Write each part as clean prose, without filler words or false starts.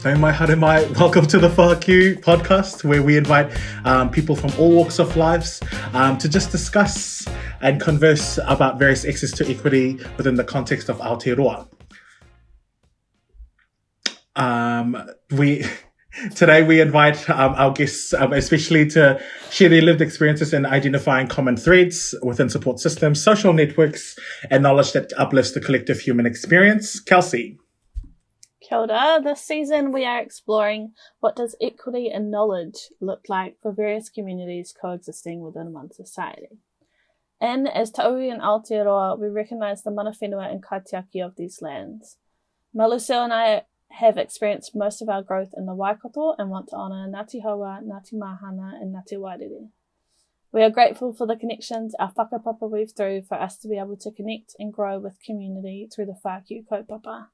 Nau mai, haere mai. Welcome to the FAQ podcast, where we invite people from all walks of lives to just discuss and converse about various access to equity within the context of Aotearoa. Today we invite our guests especially to share their lived experiences in identifying common threads within support systems, social networks, and knowledge that uplifts the collective human experience. Kelsey. Kia ora. This season we are exploring what does equity and knowledge look like for various communities coexisting within one society. And as Taui and Aotearoa, we recognise the mana whenua and kaitiaki of these lands. Maluseo and I have experienced most of our growth in the Waikato and want to honour Ngāti Haua, Ngāti Mahana and Ngāti Wairere. We are grateful for the connections our whakapapa weave through for us to be able to connect and grow with community through the whākau kaupapa.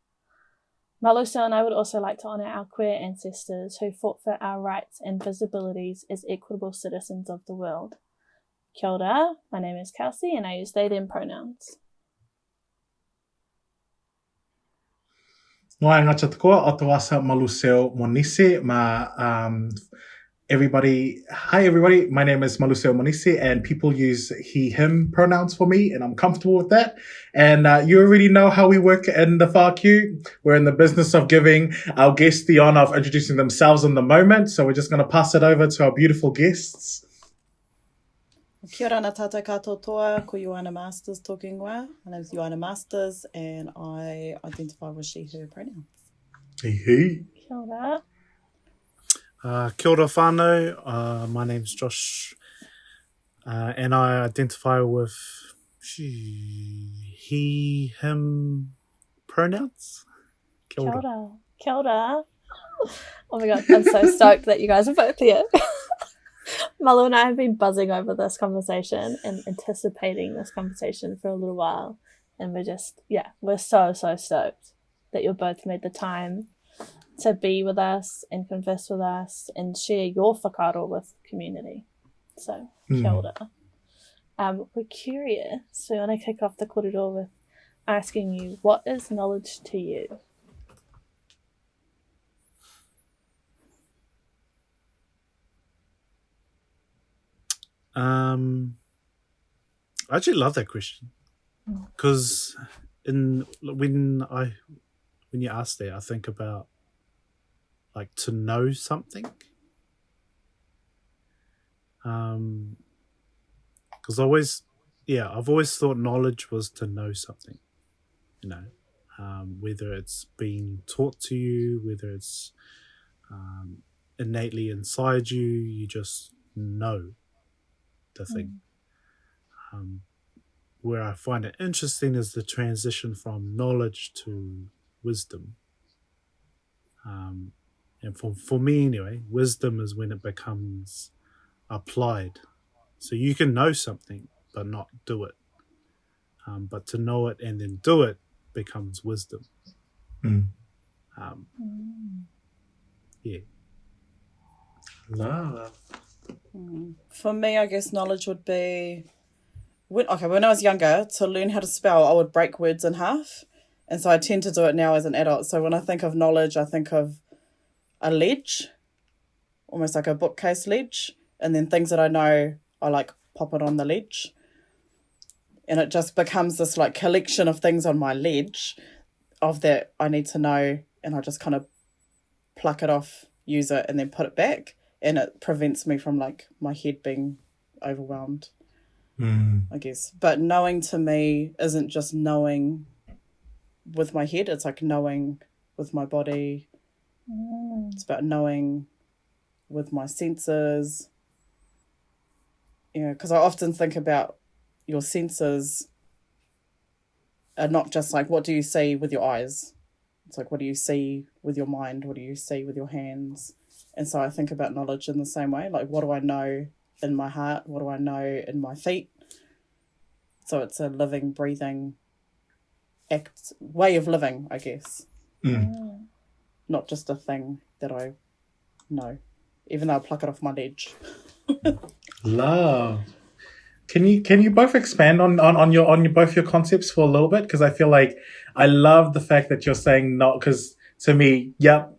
Maluseo and I would also like to honour our queer ancestors who fought for our rights and visibilities as equitable citizens of the world. Kia ora, my name is Kelsey and I use they them pronouns. Noa ngata takoa, o te wasa Maluseo Monise, hi everybody, my name is Maluseo Monise and people use he, him pronouns for me and I'm comfortable with that. And you already know how we work in the FAQ. We're in the business of giving our guests the honour of introducing themselves in the moment. So we're just going to pass it over to our beautiful guests. Kia ora na tātou katoa toa, ko Ioana Marsters talking ingoa. My name is Ioana Marsters and I identify with she, her pronouns. Hey. Kia ora. Kia ora whānau, my name's Josh and I identify with he, him pronouns. Kia ora. Kia ora. Oh my god, I'm so stoked that you guys are both here. Malu and I have been buzzing over this conversation and anticipating this conversation for a little while. And we're so stoked that you both made the time to be with us and converse with us and share your whakaaro with community. So, kia ora. We're curious, so we want to kick off the kōrero with asking you, what is knowledge to you? I actually love that question because when you ask that, I think about like to know something. Because I've always thought knowledge was to know something, whether it's being taught to you, whether it's innately inside you, you just know the thing. Where I find it interesting is the transition from knowledge to wisdom. And for me anyway, wisdom is when it becomes applied. So you can know something but not do it. But to know it and then do it becomes wisdom. Yeah. Love. For me, I guess knowledge would be, when I was younger, to learn how to spell, I would break words in half. And so I tend to do it now as an adult. So when I think of knowledge, I think of a ledge, almost like a bookcase ledge. And then things that I know, I like pop it on the ledge. And it just becomes this like collection of things on my ledge of that I need to know. And I just kind of pluck it off, use it, and then put it back. And it prevents me from like my head being overwhelmed, I guess. But knowing to me isn't just knowing with my head. It's like knowing with my body. It's about knowing with my senses. Because I often think about your senses are not just like, what do you see with your eyes? It's like, what do you see with your mind? What do you see with your hands? And so I think about knowledge in the same way. Like, what do I know in my heart? What do I know in my feet? So it's a living, breathing way of living, I guess. Not just a thing that I know, even though I pluck it off my ledge. Love. Can you both expand on both your concepts for a little bit? Because I feel like I love the fact that you're saying not, because to me, yep,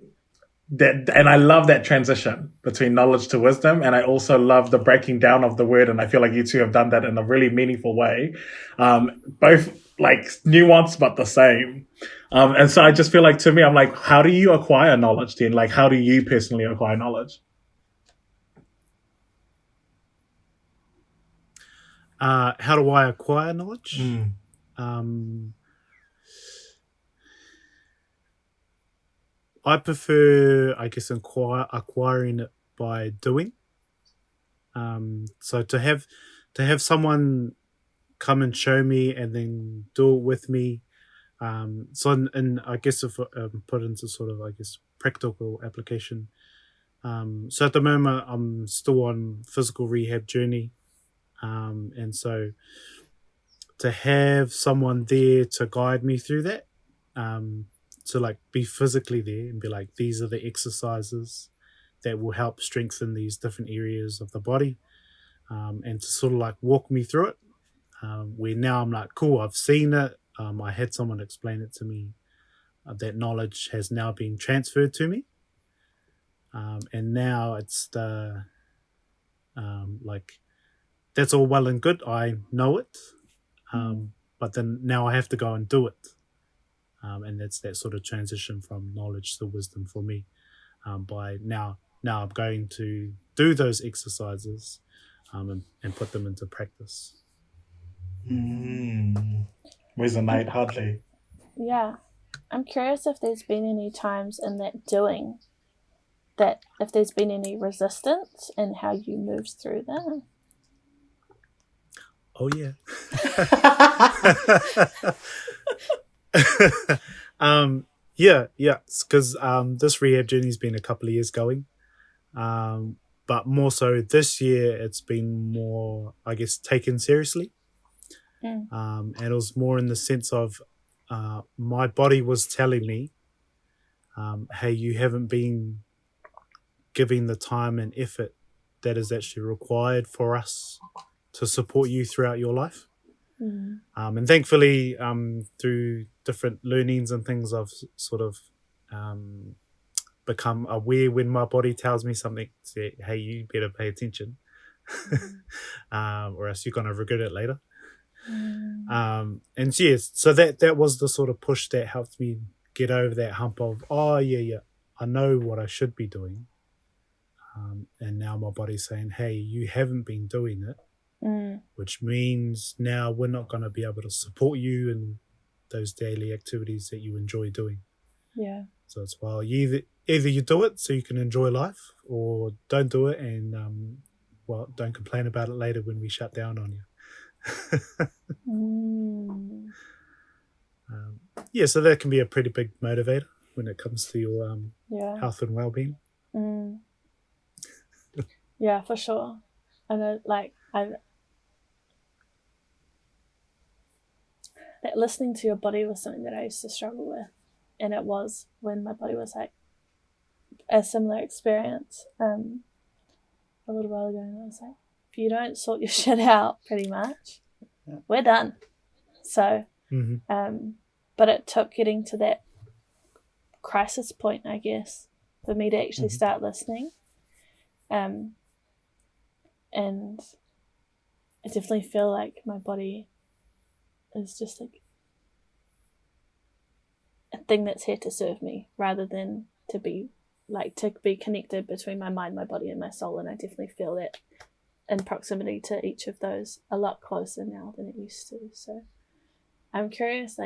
and I love that transition between knowledge to wisdom, and I also love the breaking down of the word, and I feel like you two have done that in a really meaningful way, both like nuanced but the same. And so I just feel like, to me, I'm like, how do you acquire knowledge then? Like, how do you personally acquire knowledge? How do I acquire knowledge? I prefer, I guess, acquiring it by doing. So to have someone come and show me and then do it with me. So and I guess if put into sort of, I guess, practical application. So at the moment I'm still on physical rehab journey, and so to have someone there to guide me through that. To like be physically there and be like, these are the exercises that will help strengthen these different areas of the body, and to sort of like walk me through it, where now I'm like, cool, I've seen it, I had someone explain it to me, that knowledge has now been transferred to me, and now it's the like, that's all well and good, I know it, but then now I have to go and do it. And that's that sort of transition from knowledge to wisdom for me. By now I'm going to do those exercises, and put them into practice. Resonate hardly. Yeah. I'm curious if there's been any times in that doing that, if there's been any resistance and how you moved through that. Oh, yeah. Yeah, because this rehab journey's been a couple of years going, but more so this year it's been more, I guess, taken seriously. And it was more in the sense of my body was telling me, hey, you haven't been giving the time and effort that is actually required for us to support you throughout your life. And thankfully, through different learnings and things, I've sort of become aware when my body tells me something, say, hey, you better pay attention, or else you're going to regret it later. And yes, so that was the sort of push that helped me get over that hump of, oh, yeah, I know what I should be doing. And now my body's saying, hey, you haven't been doing it. Which means now we're not going to be able to support you in those daily activities that you enjoy doing. Yeah. So it's, well, either you do it so you can enjoy life, or don't do it and don't complain about it later when we shut down on you. Yeah, so that can be a pretty big motivator when it comes to your health and well-being. Yeah, for sure. And that listening to your body was something that I used to struggle with, and it was when my body was like a similar experience a little while ago, and I was like, if you don't sort your shit out, pretty much, we're done. So, but it took getting to that crisis point, I guess, for me to actually start listening, and I definitely feel like my body is just like a thing that's here to serve me rather than to be connected between my mind, my body, and my soul. And I definitely feel that in proximity to each of those a lot closer now than it used to. So I'm curious,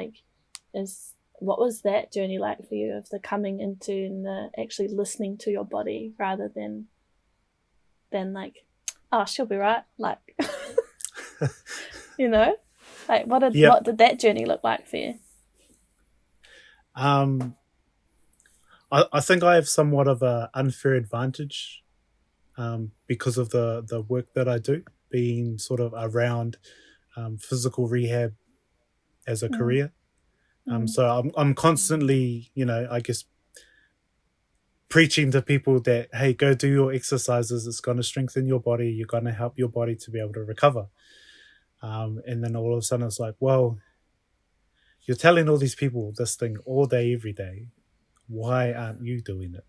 what was that journey like for you, of the coming into and the actually listening to your body rather than like, oh, she'll be right, like you know? Like, what did that journey look like for you? I think I have somewhat of an unfair advantage because of the work that I do, being sort of around physical rehab as a career. So I'm constantly, I guess, preaching to people that, hey, go do your exercises. It's going to strengthen your body. You're going to help your body to be able to recover. And then all of a sudden it's like, well, you're telling all these people this thing all day, every day. why aren't you doing it?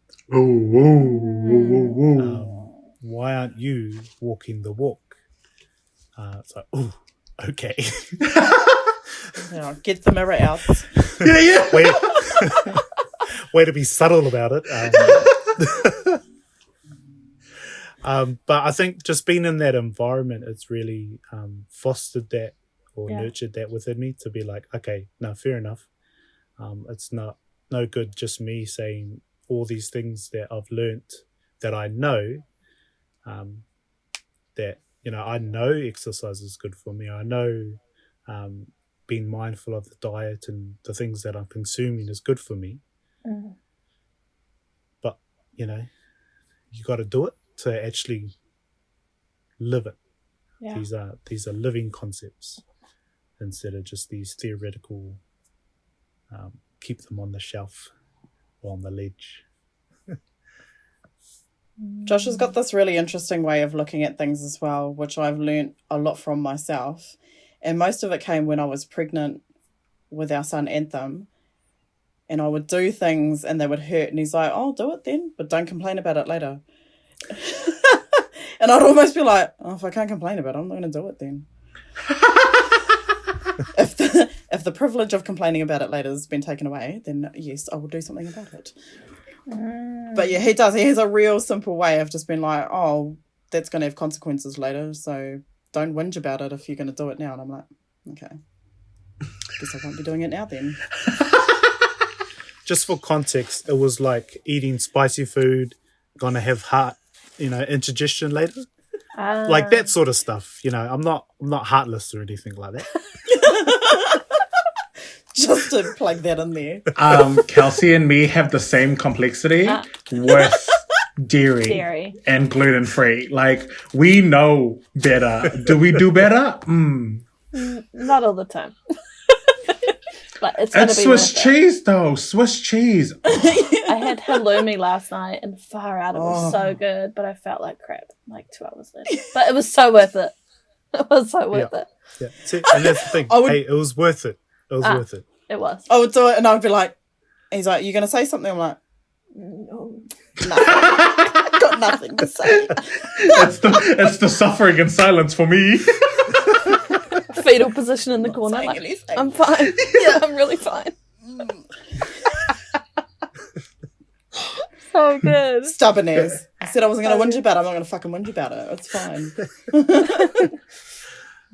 Why aren't you walking the walk? It's like, oh, okay. Get the mirror out. Yeah. Way to be subtle about it. But I think just being in that environment, it's really fostered that or nurtured that within me to be like, okay, no, fair enough. It's no good just me saying all these things that I've learnt that I know, that, I know exercise is good for me. I know being mindful of the diet and the things that I'm consuming is good for me. Mm. But, you got to do it to actually live it. Yeah. These are living concepts instead of just these theoretical, keep them on the shelf or on the ledge. Josh has got this really interesting way of looking at things as well, which I've learnt a lot from myself. And most of it came when I was pregnant with our son Anthem. And I would do things and they would hurt. And he's like, oh, do it then, but don't complain about it later. And I'd almost be like, oh, if I can't complain about it, I'm not going to do it then. If the privilege of complaining about it later has been taken away, then yes, I will do something about it. But yeah, he does. He has a real simple way of just being like, oh, that's going to have consequences later, so don't whinge about it if you're going to do it now. And I'm like, okay, guess I won't be doing it now then. Just for context, it was like eating spicy food, gonna have heart, indigestion later. Like that sort of stuff. I'm not heartless or anything like that. Just to plug that in there. Kelsey and me have the same complexity with dairy and gluten-free. Like, we know better. Do we do better? Not all the time. But it's Swiss cheese, though. Swiss cheese. I had halloumi last night and far out. It was so good, but I felt like crap like 2 hours later. But it was so worth it. It was so worth it. Yeah. See, and that's the thing. Hey, it was worth it. It was worth it. It was. I would do it and I'd be like, he's like, you going to say something? I'm like, no. Got nothing to say. It's the suffering in silence for me. Fetal position in the corner. Like, I'm fine. Yeah, I'm really fine. So good. Stubborn as. I said I wasn't going to whinge about it. I'm not going to fucking whinge about it. It's fine.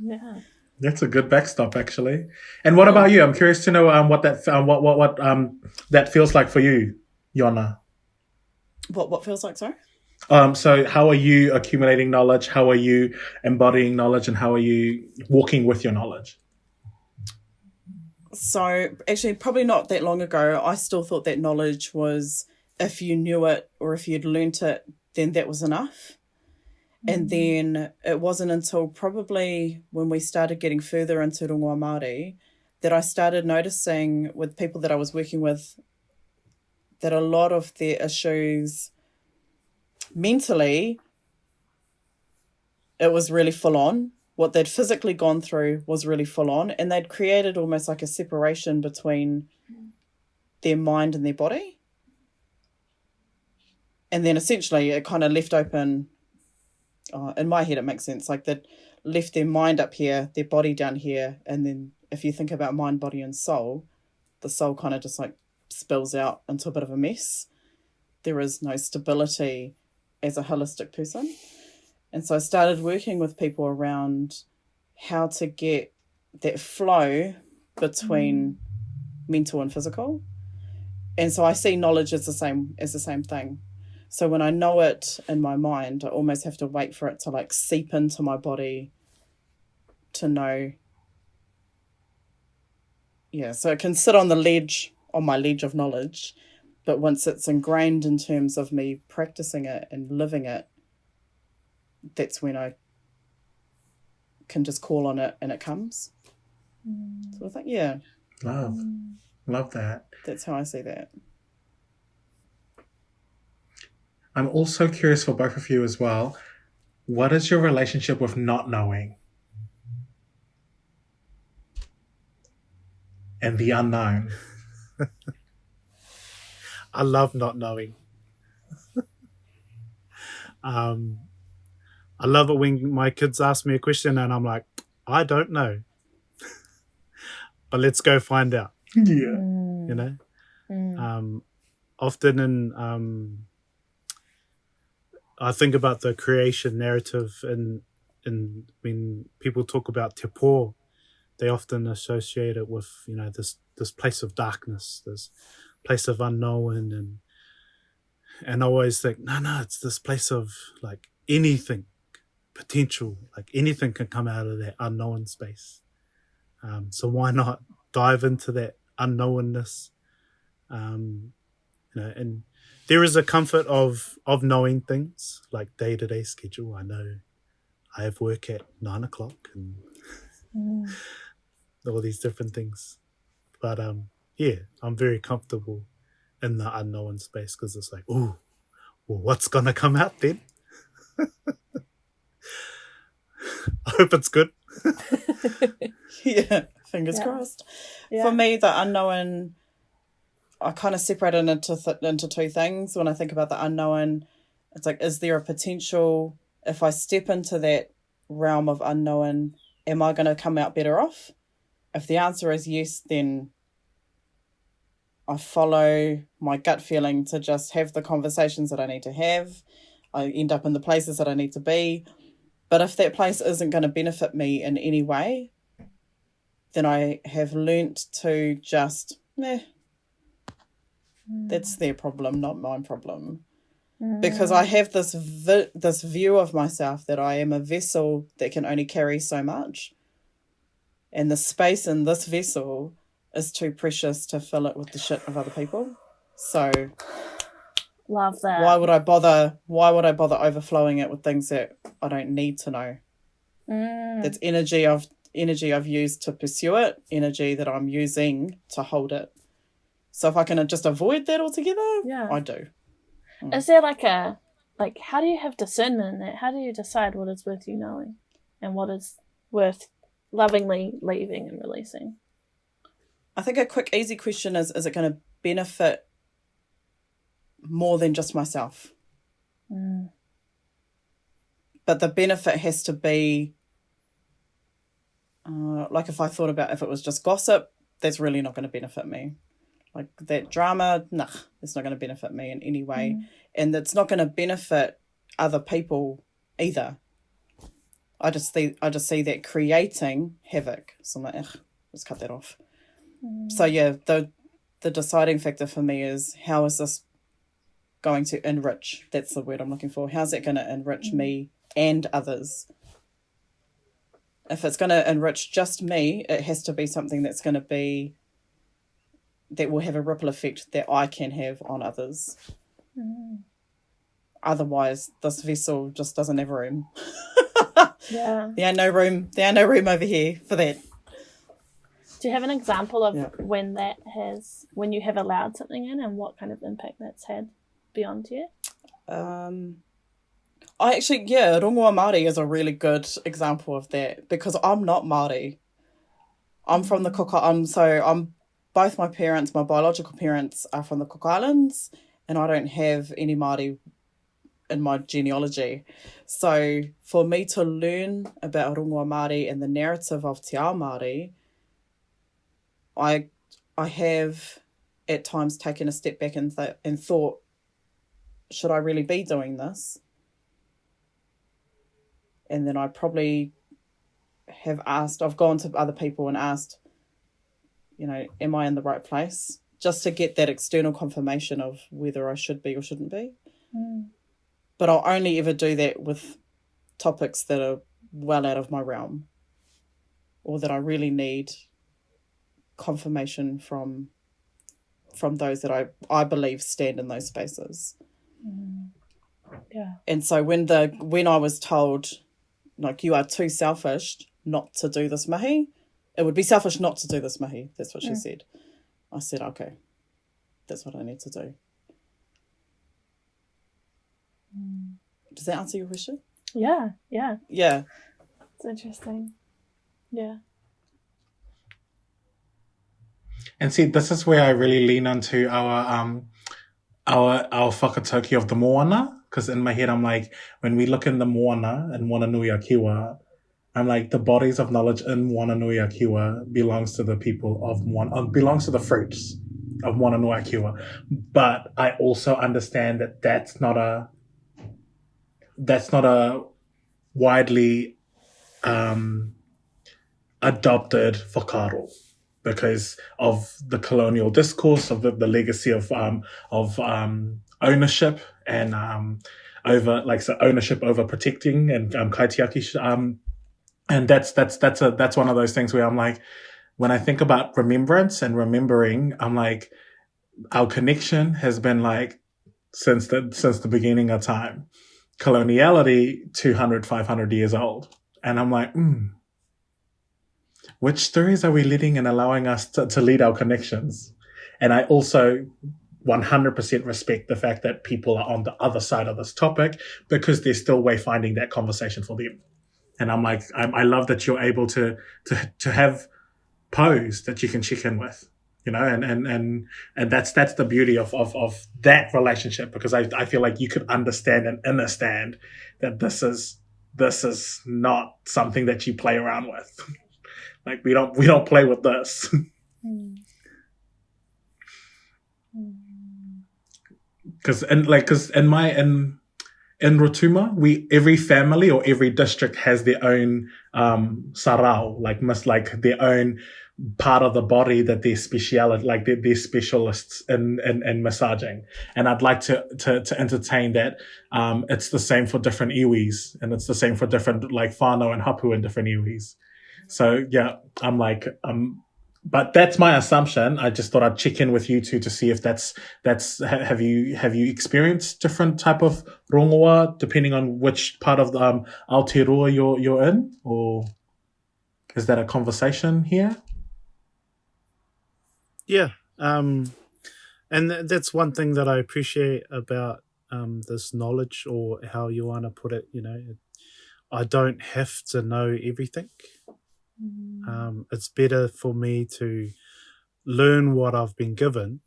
Yeah. That's a good backstop, actually. And what about you? I'm curious to know what that feels like for you, Ioana. What feels like, sorry? So how are you accumulating knowledge? How are you embodying knowledge? And how are you walking with your knowledge? So actually, probably not that long ago, I still thought that knowledge was, if you knew it or if you'd learnt it, then that was enough. And then it wasn't until probably when we started getting further into rongoā Māori that I started noticing with people that I was working with that a lot of their issues mentally, it was really full on. What they'd physically gone through was really full on, and they'd created almost like a separation between their mind and their body. And then essentially it kind of left open, in my head it makes sense, like they'd left their mind up here, their body down here, and then if you think about mind, body and soul, the soul kind of just like spills out into a bit of a mess. There is no stability as a holistic person. And so I started working with people around how to get that flow between mental and physical. And so I see knowledge as the same thing. So when I know it in my mind, I almost have to wait for it to like seep into my body to know. Yeah, so it can sit on the ledge, on my ledge of knowledge, but once it's ingrained in terms of me practicing it and living it, that's when I can just call on it and it comes. So I think, yeah. Love that. That's how I see that. I'm also curious for both of you as well. What is your relationship with not knowing? And the unknown? I love not knowing. I love it when my kids ask me a question and I'm like, I don't know. But let's go find out. Yeah. You know? Often I think about the creation narrative and when people talk about te pō, they often associate it with, you know, this place of darkness, this place of unknown, and I always think, no, it's this place of like anything, potential, like anything can come out of that unknown space. So why not dive into that unknownness? You know, and there is a comfort of knowing things like day-to-day schedule. I know I have work at 9:00 and all these different things. But yeah, I'm very comfortable in the unknown space because it's like, ooh, well, what's gonna come out then? I hope it's good. Yeah, fingers crossed. Yeah. For me, the unknown, I kind of separate it into two things. When I think about the unknown, it's like, is there a potential, if I step into that realm of unknown, am I going to come out better off? If the answer is yes, then I follow my gut feeling to just have the conversations that I need to have. I end up in the places that I need to be. But if that place isn't going to benefit me in any way, then I have learnt to just, that's their problem, not my problem. Because I have this view of myself that I am a vessel that can only carry so much. And the space in this vessel is too precious to fill it with the shit of other people. So Love that. why would I bother overflowing it with things that I don't need to know? That's energy I've used to pursue it, energy that I'm using to hold it. So if I can just avoid that altogether, I do. Is there how do you have discernment in that? How do you decide what is worth you knowing and what is worth lovingly leaving and releasing? I think a quick, easy question is it going to benefit more than just myself? But the benefit has to be, like if I thought about if it was just gossip, that's really not going to benefit me. Like that drama, it's not going to benefit me in any way. And it's not going to benefit other people either. I just see that creating havoc. So I'm like, let's cut that off. So yeah, the deciding factor for me is, how is this going to enrich? That's the word I'm looking for. How's it going to enrich me and others? If it's going to enrich just me, it has to be something that will have a ripple effect that I can have on others. Otherwise, this vessel just doesn't have room. Yeah. There ain't no room over here for that. Do you have an example of when you have allowed something in and what kind of impact that's had beyond you? rongoā Māori is a really good example of that, because I'm not Māori. I'm from the Cook Islands. Both my biological parents are from the Cook Islands, and I don't have any Māori in my genealogy. So for me to learn about rongoā Māori and the narrative of te ao Māori, I have at times taken a step back and thought, should I really be doing this? And then I probably have I've gone to other people and asked, am I in the right place? Just to get that external confirmation of whether I should be or shouldn't be. But I'll only ever do that with topics that are well out of my realm, or that I really need confirmation from those that I believe stand in those spaces. Yeah. And so when I was told, like, you are too selfish not to do this mahi, it would be selfish not to do this mahi. That's what she said. I said, okay, that's what I need to do. Does that answer your question? Yeah. It's interesting. Yeah. And see, this is where I really lean onto our our whakatauki of the Moana, because in my head I'm like, when we look in the Moana and Moana Nui a Kiwa, I'm like, the bodies of knowledge in Moana Nui a Kiwa belongs to the people of Moana, belongs to the fruits of Moana Nui a Kiwa. But I also understand that that's not a widely adopted whakaaro, because of the colonial discourse, of the legacy of ownership and ownership over protecting and kaitiaki. And that's one of those things where I'm like, when I think about remembrance and remembering, I'm like, our connection has been like since the beginning of time. Coloniality, 200, 500 years old. And I'm like, which stories are we letting and allowing us to lead our connections? And I also 100% respect the fact that people are on the other side of this topic, because they're still wayfinding that conversation for them. And I'm like, I love that you're able to have pose that you can check in with, and that's the beauty of that relationship, because I feel like you could understand and understand that this is not something that you play around with. Like we don't play with this. Because in Rotuma, every family or every district has their own sarau, like their own part of the body that they're they're specialists in massaging. And I'd like to entertain that it's the same for different iwis, and it's the same for different like whānau and hapu in different iwis. So yeah, I'm like, but that's my assumption. I just thought I'd check in with you two to see if that's have you experienced different type of rongoā depending on which part of the Aotearoa you're in, or is that a conversation here? Yeah, and that's one thing that I appreciate about this knowledge, or how Ioana put it. I don't have to know everything. It's better for me to learn what I've been given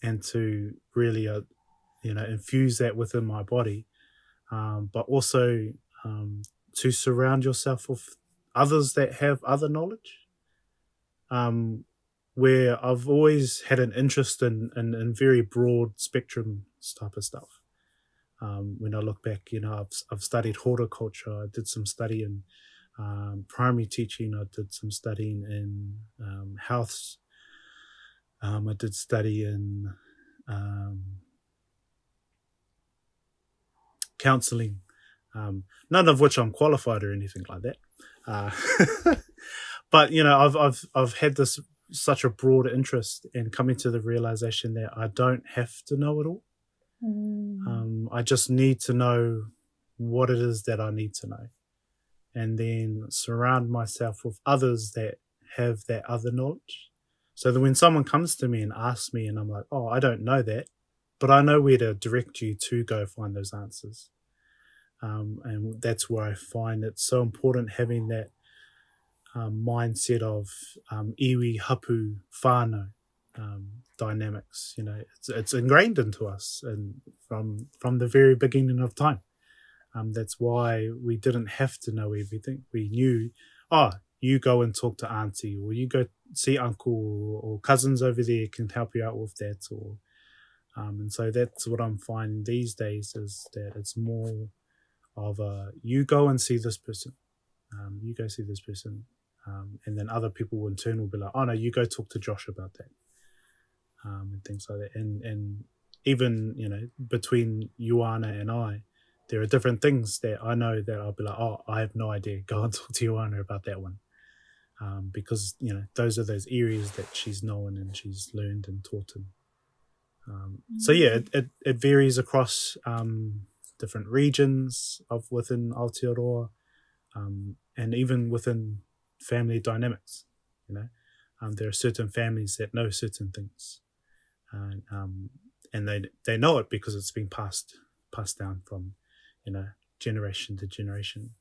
and to really, infuse that within my body, but also to surround yourself with others that have other knowledge. Where I've always had an interest in very broad spectrum type of stuff. When I look back, I've studied horticulture. I did some study in primary teaching. I did some studying in health. I did study in counseling, none of which I'm qualified or anything like that. But I've had this such a broad interest, and coming to the realization that I don't have to know it all. I just need to know what it is that I need to know, and then surround myself with others that have that other knowledge, so that when someone comes to me and asks me and I'm like, oh, I don't know that, but I know where to direct you to go find those answers. And that's where I find it's so important having that mindset of iwi, hapu, whānau dynamics. It's ingrained into us, and from the very beginning of time. That's why we didn't have to know everything. We knew, you go and talk to auntie, or you go see uncle, or cousins over there can help you out with that. Or and so that's what I'm finding these days, is that it's more of you go and see this person, you go see this person, and then other people in turn will be like, oh no, you go talk to Josh about that, and things like that. And even between Ioana and I, there are different things that I know that I'll be like, oh, I have no idea, go and talk to Ioana about that one, because those are those areas that she's known and she's learned and taught in. So yeah, it varies across different regions within Aotearoa, and even within family dynamics. There are certain families that know certain things, and they know it because it's been passed down from generation to generation,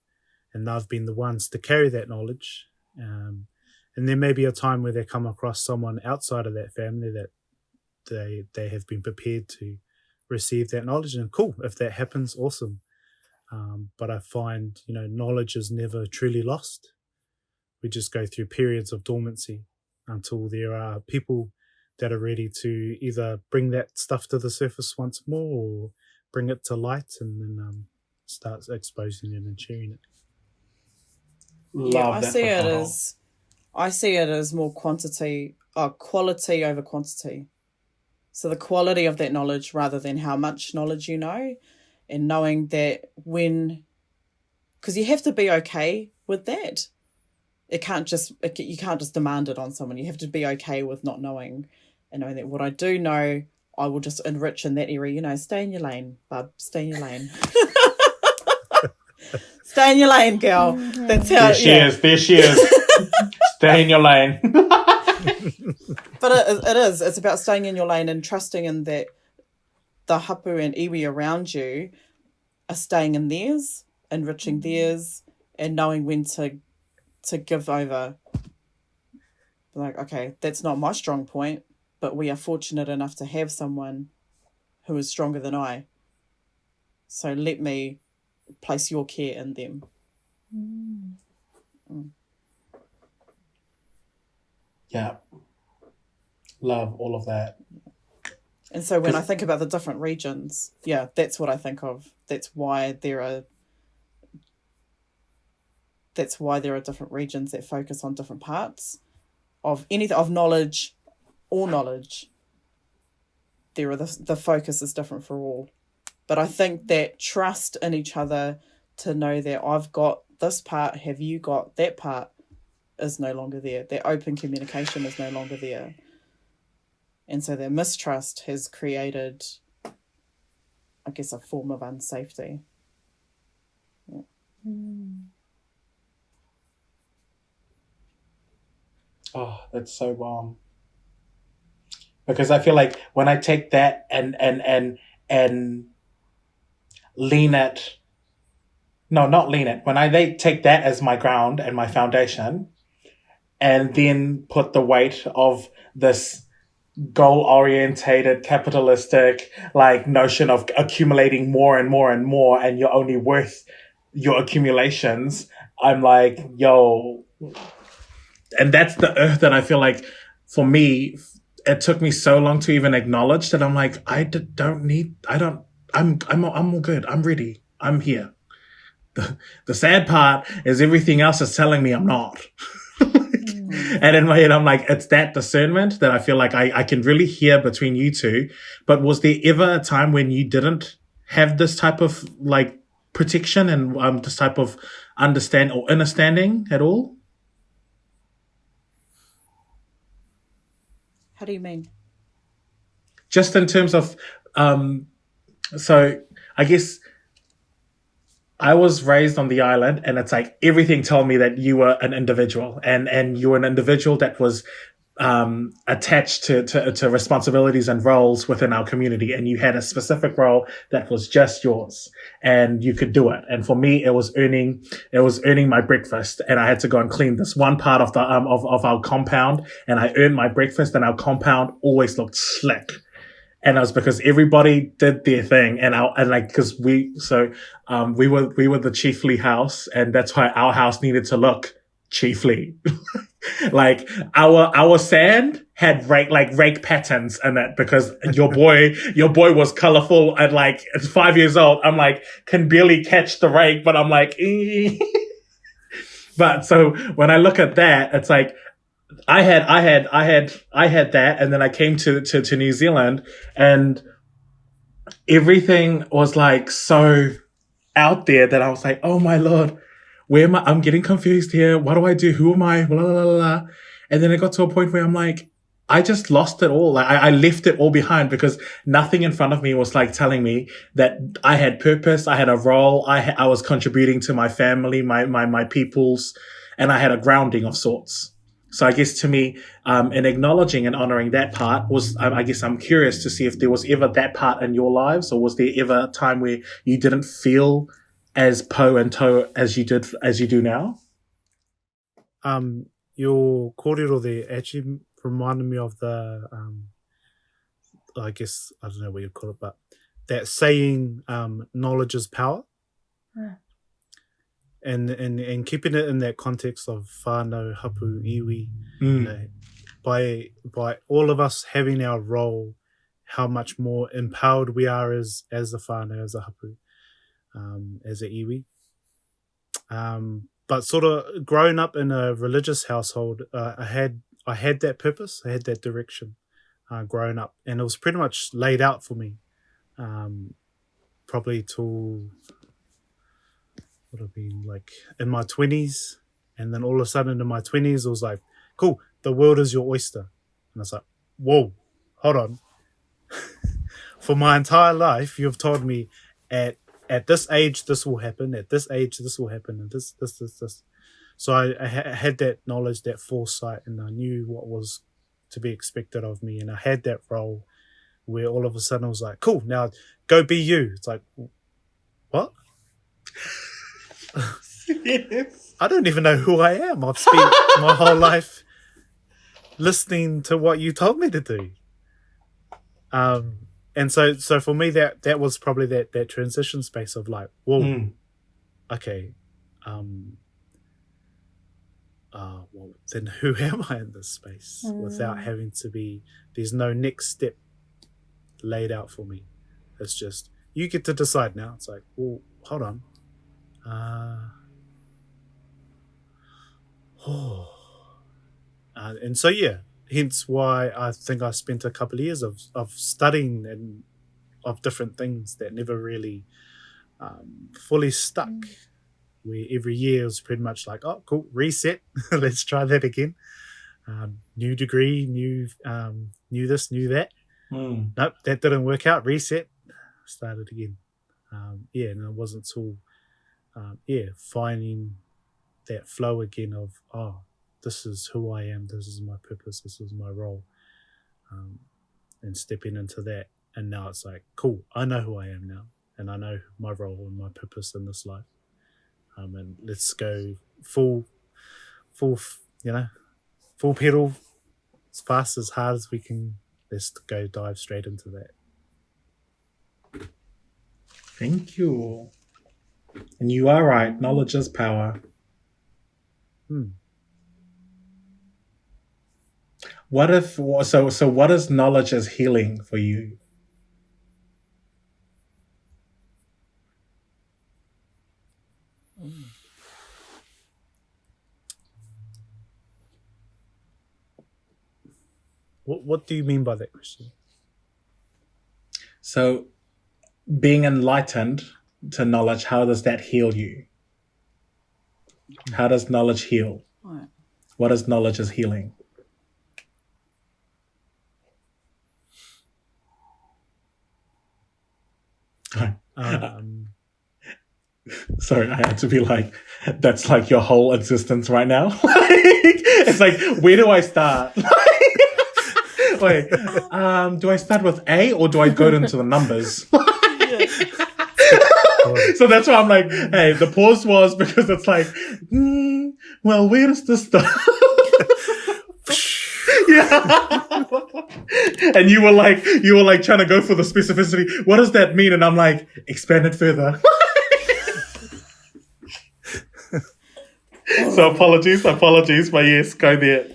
and they've been the ones to carry that knowledge. And there may be a time where they come across someone outside of that family that they have been prepared to receive that knowledge. And cool, if that happens, awesome. But I find, knowledge is never truly lost. We just go through periods of dormancy until there are people that are ready to either bring that stuff to the surface once more or bring it to light and then start exposing it and sharing it. Love that. I see it as more quality over quantity. So the quality of that knowledge rather than how much knowledge you know, and knowing that because you have to be okay with that. You can't just demand it on someone. You have to be okay with not knowing, and knowing that what I do know, I will just enrich in that area. Stay in your lane, bub. Stay in your lane. Stay in your lane, girl. Mm-hmm. That's how. There she is. Stay in your lane. But it is. It's about staying in your lane and trusting in that the hapu and iwi around you are staying in theirs, enriching theirs, and knowing when to give over. Like, okay, that's not my strong point, but we are fortunate enough to have someone who is stronger than I. So let me place your care in them. Yeah. Love all of that. And so when I think about the different regions, that's what I think of. That's why there are different regions that focus on different parts of anything, of knowledge or knowledge. The focus is different for all. But I think that trust in each other to know that I've got this part, have you got that part, is no longer there. That open communication is no longer there. And so that mistrust has created, I guess, a form of unsafety. Yeah. Oh, that's so bomb. Because I feel like when I take that and lean it, no, not lean it. When they take that as my ground and my foundation, and then put the weight of this goal-orientated, capitalistic, notion of accumulating more and more and more, and you're only worth your accumulations, I'm like, yo. And that's the earth that I feel like, for me, it took me so long to even acknowledge that. I'm like, I'm all good. I'm ready. I'm here. The sad part is everything else is telling me I'm not. And in my head, I'm like, it's that discernment that I feel like I can really hear between you two. But was there ever a time when you didn't have this type of protection and this type of understand or understanding at all? How do you mean? Just in terms of, so I guess I was raised on the island, and it's like everything told me that you were an individual, and you were an individual that was attached to responsibilities and roles within our community, and you had a specific role that was just yours, and you could do it. And for me, it was earning my breakfast, and I had to go and clean this one part of the of our compound, and I earned my breakfast, and our compound always looked slick. And it was because everybody did their thing, because we were the chiefly house, and that's why our house needed to look chiefly. Our sand had rake patterns in it, because your boy was colorful and it's 5 years old. I'm can barely catch the rake, but I'm But so when I look at that, it's I had that, and then I came to New Zealand, and everything was so out there that I was like, oh my Lord, where am I? I'm getting confused here. What do I do? Who am I? Blah, blah, blah, blah. And then it got to a point where I'm I just lost it all. I left it all behind, because nothing in front of me was telling me that I had purpose. I had a role. I was contributing to my family, my peoples, and I had a grounding of sorts. So I guess to me, in acknowledging and honoring that part was, I guess I'm curious to see if there was ever that part in your lives, or was there ever a time where you didn't feel as po and to as you do now? Your kōrero there actually reminded me of the, I guess, I don't know what you call it, but that saying, knowledge is power. Ah. And keeping it in that context of whānau, hapu, iwi, you know, by all of us having our role, how much more empowered we are as a whānau, as a hapu, as a iwi. But sort of growing up in a religious household, I had that purpose, I had that direction growing up, and it was pretty much laid out for me, probably till would have been like in my 20s, and then all of a sudden in my 20s it was like, cool, the world is your oyster. And I was like, whoa, hold on. For my entire life you've told me at this age this will happen, at this age this will happen, and this. So I had that knowledge, that foresight, and I knew what was to be expected of me, and I had that role where all of a sudden I was like, cool, now go be you. It's like, what? Yes. I don't even know who I am. I've spent my whole life listening to what you told me to do. And so for me that was probably that transition space of like, whoa, okay, well then who am I in this space without having to be, there's no next step laid out for me. It's just, you get to decide now. It's like, well, hold on. And so yeah, hence why I think I spent a couple of years of studying and of different things that never really fully stuck. Where every year was pretty much like, oh cool, reset, let's try that again. New degree, new this, new that. Nope, that didn't work out. Reset, started again. And it wasn't till finding that flow again of, oh, this is who I am, this is my purpose, this is my role, and stepping into that. And now it's like, cool, I know who I am now, and I know my role and my purpose in this life, and let's go full pedal, as fast, as hard as we can. Let's go dive straight into that. Thank you. And you are right, knowledge is power. What if so what is knowledge as healing for you? What do you mean by that question? So being enlightened to knowledge, how does that heal you? How does knowledge heal? Right. What is knowledge as healing? Sorry, I had to be like, that's like your whole existence right now. It's like, where do I start? Wait, do I start with A or do I go into the numbers? So that's why I'm like, hey, the pause was because it's like, well, where does this start? Yeah. And you were like trying to go for the specificity. What does that mean? And I'm like, expand it further. So apologies, but yes, go there.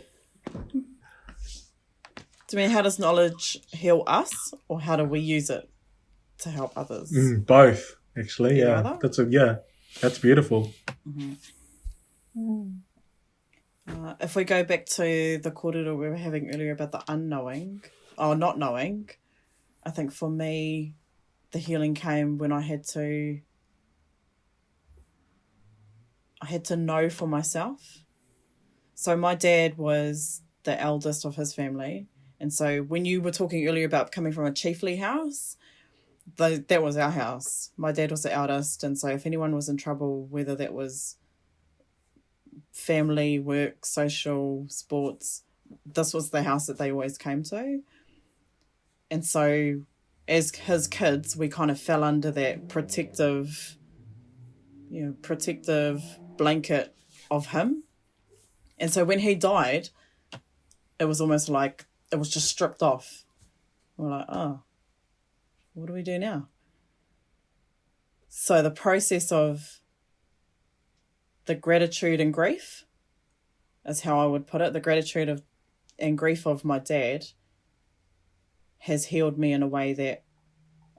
To me, how does knowledge heal us, or how do we use it to help others? Both, actually. Yeah, Either? that's beautiful. If we go back to the kōrero we were having earlier about the unknowing, or not knowing, I think for me, the healing came when I had to know for myself. So my dad was the eldest of his family. And so when you were talking earlier about coming from a chiefly house, that was our house. My dad was the eldest. And so if anyone was in trouble, whether that was family, work, social, sports, this was the house that they always came to. And so as his kids, we kind of fell under that protective blanket of him. And so when he died, it was almost like it was just stripped off. We're like, oh, what do we do now? So the process of the gratitude and grief is how I would put it. The gratitude of and grief of my dad has healed me in a way that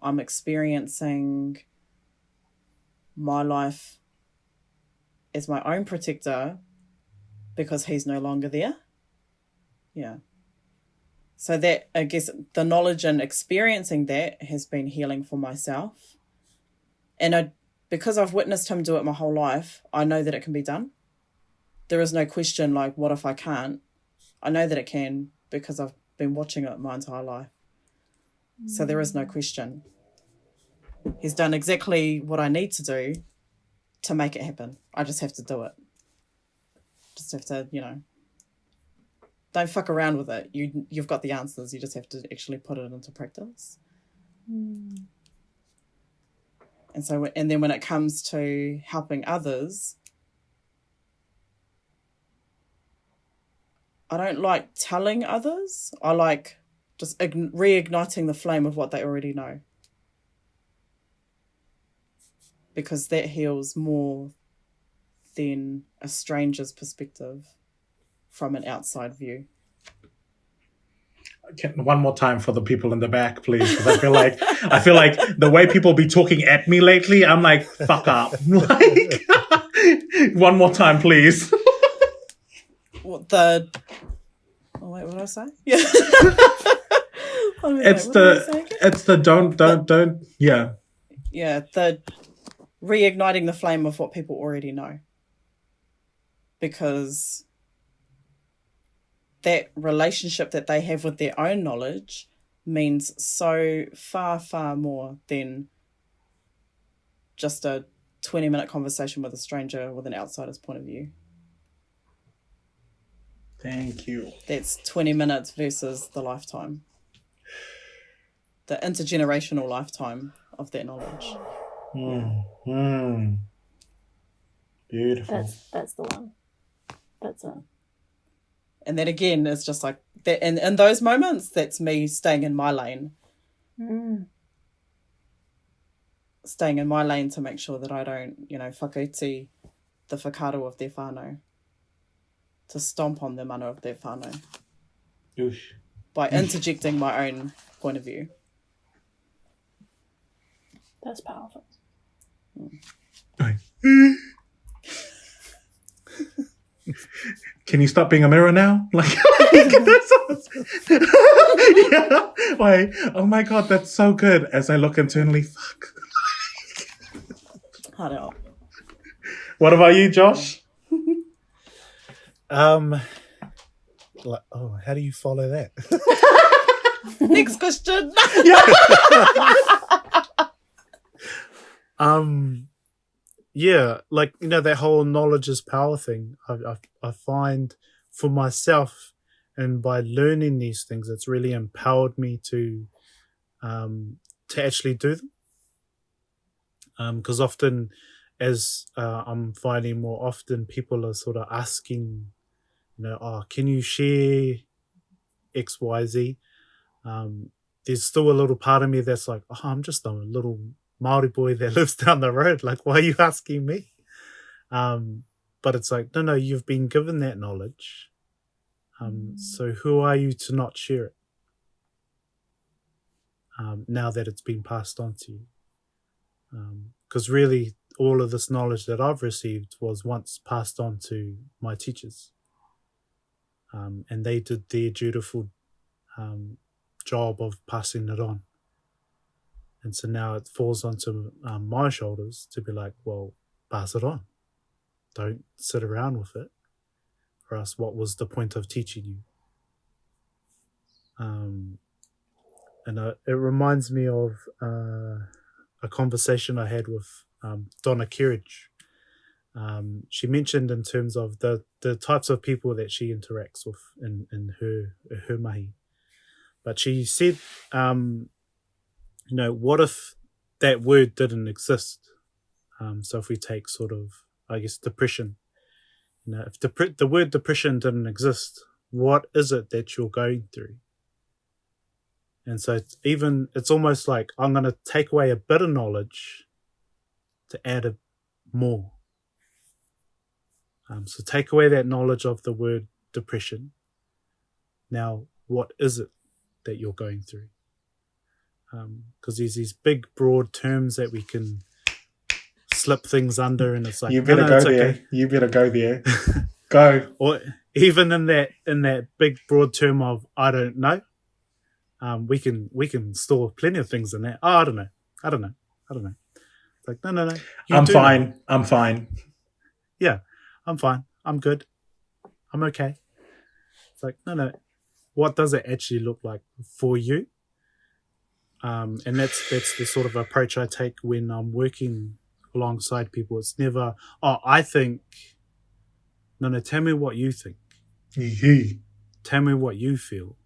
I'm experiencing my life as my own protector because he's no longer there. Yeah. So that, I guess, the knowledge and experiencing that has been healing for myself. And because I've witnessed him do it my whole life, I know that it can be done. There is no question like, what if I can't? I know that it can because I've been watching it my entire life. So there is no question. He's done exactly what I need to do to make it happen. I just have to do it. Just have to, don't fuck around with it. You've got the answers. You just have to actually put it into practice. And then when it comes to helping others, I don't like telling others. I like just reigniting the flame of what they already know. Because that heals more than a stranger's perspective from an outside view. One more time for the people in the back, please, because I feel like the way people be talking at me lately, I'm like, fuck up. Like, one more time, please. What did I say? Yeah. It's the don't. Yeah. Yeah, the reigniting the flame of what people already know. Because that relationship that they have with their own knowledge means so far, far more than just a 20-minute conversation with a stranger with an outsider's point of view. Thank you. That's 20 minutes versus the lifetime. The intergenerational lifetime of that knowledge. Beautiful. That's the one. That's it. And then again, it's just like that. And in those moments, that's me staying in my lane. Staying in my lane to make sure that I don't, whakauti the whakaaro of their whānau. To stomp on the mana of their whānau. By interjecting my own point of view. That's powerful. Can you stop being a mirror now? Like, yeah. Like, oh my God, that's so good. As I look internally, fuck. I don't know. What about you, Josh? How do you follow that? Next question. Yeah, that whole knowledge is power thing. I find for myself, and by learning these things, it's really empowered me to actually do them. Because often, as I'm finding more often, people are sort of asking, can you share X, Y, Z? There's still a little part of me that's like, I'm just a little Māori boy that lives down the road. Like, why are you asking me? But it's like, no, you've been given that knowledge. So who are you to not share it? Now that it's been passed on to you. Because really, all of this knowledge that I've received was once passed on to my teachers. And they did their dutiful job of passing it on. And so now it falls onto my shoulders to be like, well, pass it on. Don't sit around with it. Or else what was the point of teaching you? And it reminds me of a conversation I had with Donna Kerridge. She mentioned in terms of the types of people that she interacts with in her mahi. But she said, what if that word didn't exist? So if we take sort of, I guess, depression, if the word depression didn't exist, what is it that you're going through? And so it's almost like I'm going to take away a bit of knowledge to add more. So take away that knowledge of the word depression. Now, what is it that you're going through? Because there's these big, broad terms that we can slip things under, and it's like, You better no, go it's there. okay. You better go there. Go. Or even in that big, broad term of I don't know, we can store plenty of things in that. Oh, I don't know. It's like, no. I'm do fine. know. I'm fine. Yeah, I'm fine. I'm good. I'm okay. It's like, no. What does it actually look like for you? And that's the sort of approach I take when I'm working alongside people. It's never, I think. No, tell me what you think. Yee. Tell me what you feel.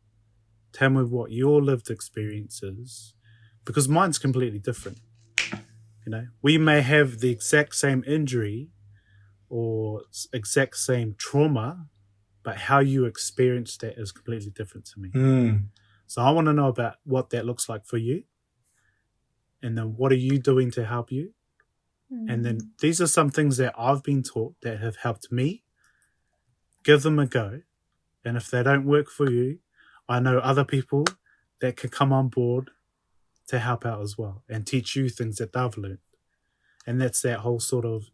Tell me what your lived experience is. Because mine's completely different. We may have the exact same injury or exact same trauma, but how you experience that is completely different to me. Mm. So I want to know about what that looks like for you. And then what are you doing to help you? And then these are some things that I've been taught that have helped me. Give them a go. And if they don't work for you, I know other people that can come on board to help out as well and teach you things that they've learned. And that's that whole sort of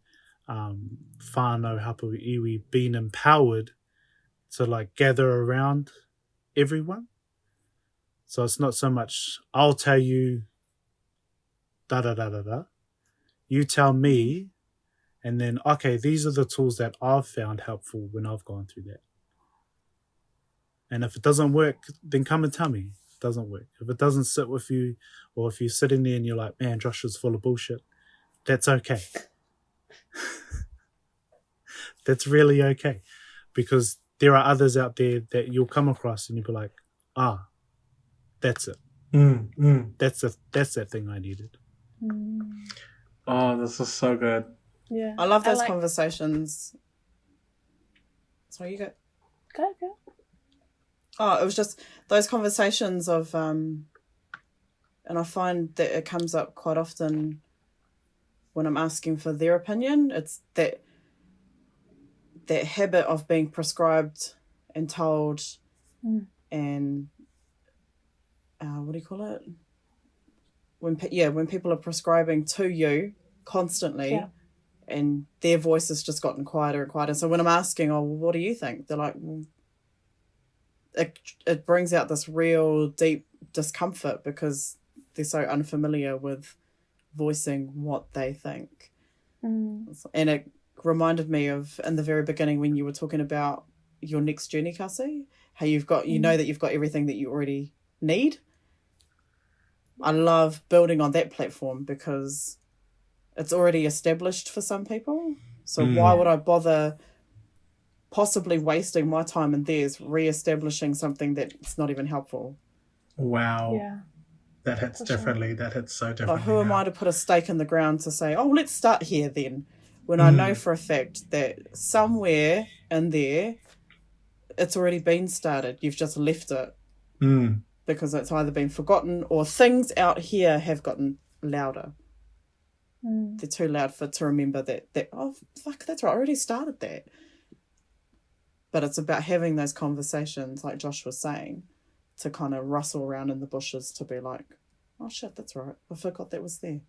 whānau hapa iwi, being empowered to like gather around everyone. So it's not so much I'll tell you da. You tell me, and then, okay, these are the tools that I've found helpful when I've gone through that. And if it doesn't work, then come and tell me it doesn't work. If it doesn't sit with you, or if you're sitting there and you're like, man, Joshua's full of bullshit, that's okay. That's really okay. Because there are others out there that you'll come across and you'll be like, that's it. That's that thing I needed. Oh, this is so good. Yeah. I love those conversations. Sorry, you go. Go. Oh, it was just those conversations of, and I find that it comes up quite often when I'm asking for their opinion. It's that habit of being prescribed and told, and what do you call it? When people are prescribing to you constantly, and their voice has just gotten quieter and quieter. So when I'm asking, what do you think? They're like, it brings out this real deep discomfort because they're so unfamiliar with voicing what they think. And it reminded me of in the very beginning when you were talking about your next journey, Kasi, how you've got, you know that you've got everything that you already need. I love building on that platform because it's already established for some people. So why would I bother possibly wasting my time and theirs re-establishing something that's not even helpful? Wow. Yeah. That hits differently. That hits so differently. Like, who am I to put a stake in the ground to say, let's start here then, when I know for a fact that somewhere in there it's already been started. You've just left it because it's either been forgotten or things out here have gotten louder. They're too loud to remember that, that's right, I already started that. But it's about having those conversations, like Josh was saying, to kind of rustle around in the bushes to be like, oh shit, that's right, I forgot that was there.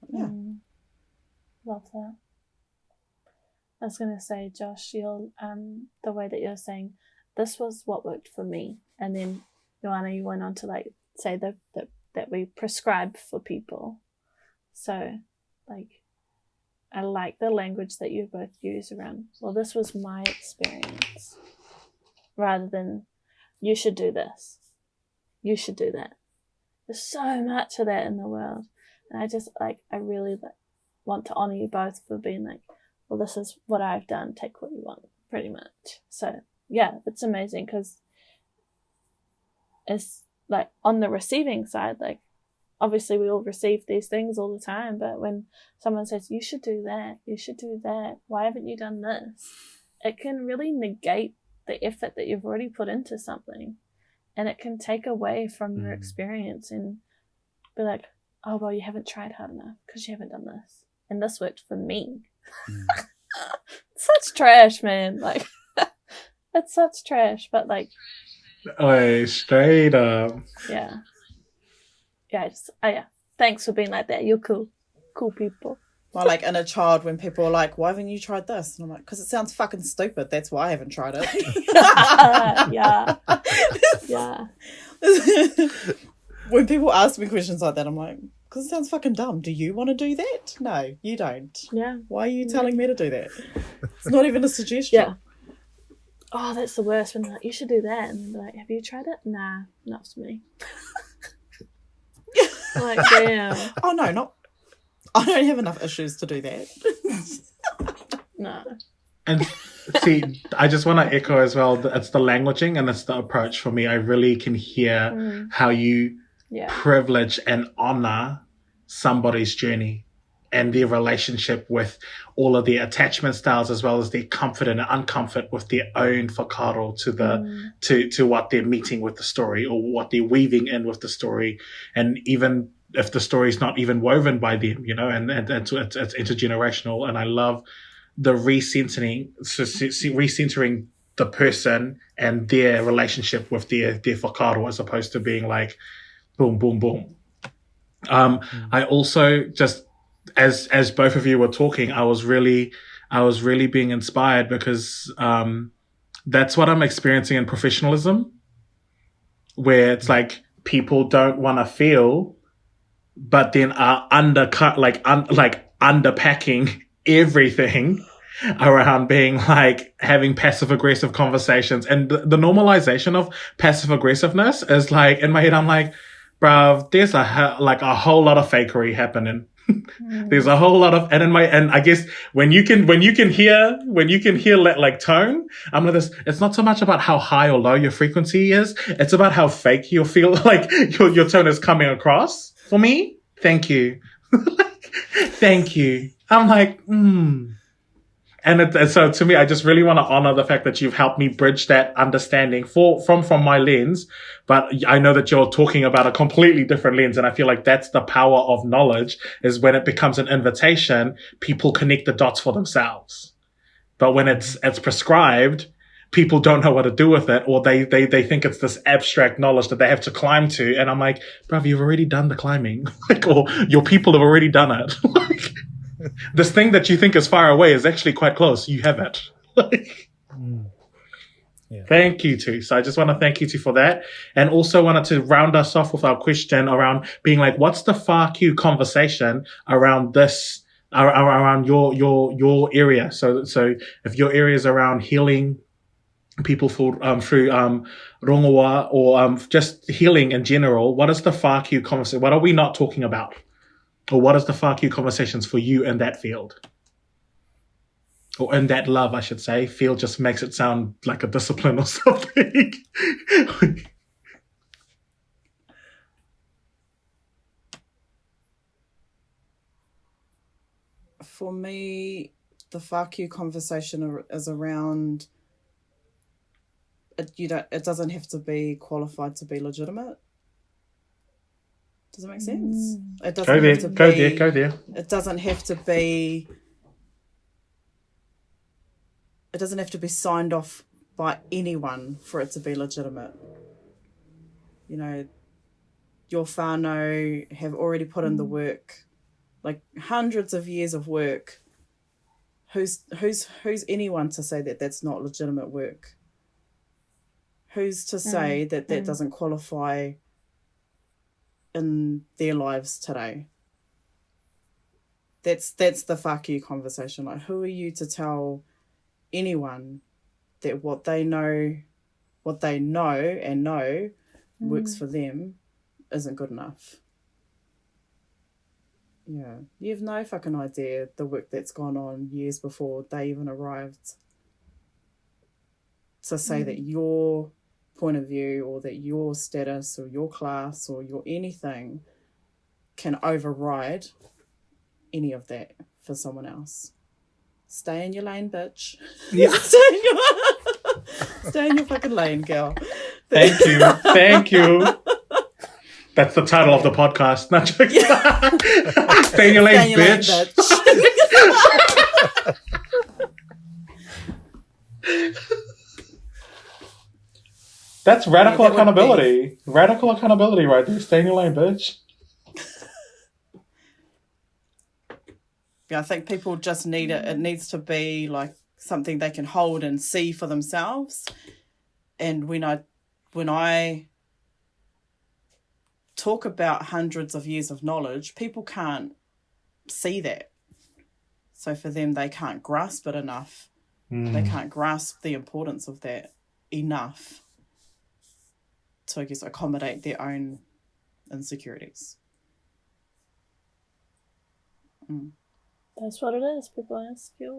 Yeah. Love that. I was going to say, Josh, you'll the way that you're saying, this was what worked for me. And then, Ioana, you went on to like say that we prescribe for people. So, like, I like the language that you both use around, well, this was my experience, rather than, you should do this, you should do that. There's so much of that in the world. And I really want to honour you both for being like, well, this is what I've done, take what you want, pretty much. So, yeah, it's amazing because it's like on the receiving side, like, obviously we all receive these things all the time, but when someone says, you should do that, why haven't you done this? It can really negate the effort that you've already put into something. And it can take away from your experience and be like, oh, well, you haven't tried hard enough because you haven't done this. And this worked for me. Such trash, man. Like, it's such trash, but like, Oh, straight up. yeah. Yeah, yeah. Thanks for being like that. You're cool. Cool people. Well, like in a child when people are like, why haven't you tried this? And I'm like, because it sounds fucking stupid. That's why I haven't tried it. Yeah. Yeah. When people ask me questions like that, I'm like, because it sounds fucking dumb. Do you want to do that? No, you don't. Yeah. Why are you telling me to do that? It's not even a suggestion. Yeah. Oh, that's the worst when they're like, you should do that. And they're like, have you tried it? Nah, not for me. Like, damn. Oh, no, not. I don't have enough issues to do that. No. And see, I just want to echo as well, that it's the languaging and it's the approach for me. I really can hear how you privilege and honor somebody's journey and their relationship with all of their attachment styles, as well as their comfort and uncomfort with their own whakaaro to what they're meeting with the story, or what they're weaving in with the story. And even if the story is not even woven by them, you know, and it's intergenerational. And I love the recentering the person and their relationship with their whakaaro, as opposed to being like boom, boom, boom. I also just, as both of you were talking, I was really being inspired, because that's what I'm experiencing in professionalism, where it's like people don't want to feel, but then are underpacking everything around being like having passive aggressive conversations. And the normalization of passive aggressiveness is like, in my head, I'm like, bruv, there's a whole lot of fakery happening. There's a whole lot of, and I guess when you can hear that like tone, I'm like this. It's not so much about how high or low your frequency is. It's about how fake you feel like your tone is coming across. For me, thank you. Thank you. I'm like, And so to me, I just really want to honor the fact that you've helped me bridge that understanding from my lens. But I know that you're talking about a completely different lens. And I feel like that's the power of knowledge, is when it becomes an invitation, people connect the dots for themselves. But when it's prescribed, people don't know what to do with it, or they think it's this abstract knowledge that they have to climb to. And I'm like, bruv, you've already done the climbing. Or your people have already done it. This thing that you think is far away is actually quite close. You have it. Thank you, too. So I just want to thank you, too, for that. And also wanted to round us off with our question around being like, what's the whākī conversation around this, around your area? So if your area is around healing people through rongoā, or just healing in general, what is the whākī conversation? What are we not talking about? Or what is the whākī conversations for you in that field? Or in that love, I should say. Field just makes it sound like a discipline or something. For me, the whākī conversation is around, it doesn't have to be qualified to be legitimate. Does it make sense? It doesn't go there. It doesn't have to be. It doesn't have to be signed off by anyone for it to be legitimate. You know, your whānau have already put in the work, like hundreds of years of work. Who's anyone to say that that's not legitimate work? Who's to say that doesn't qualify in their lives today? That's the whākī conversation. Like, who are you to tell anyone that what they know works for them isn't good enough? Yeah, you have no fucking idea the work that's gone on years before they even arrived to say that your point of view, or that your status or your class or your anything can override any of that for someone else. Stay in your lane, bitch. Yeah. Stay in your fucking lane, girl. Thank you. That's the title of the podcast. Not joking. Stay in your lane, bitch. That's radical accountability. Radical accountability right there. Stay in your lane, bitch. Yeah, I think people just need it. It needs to be like something they can hold and see for themselves. And when I talk about hundreds of years of knowledge, people can't see that. So for them, they can't grasp it enough. They can't grasp the importance of that enough to, I guess, accommodate their own insecurities. That's what it is. People are insecure.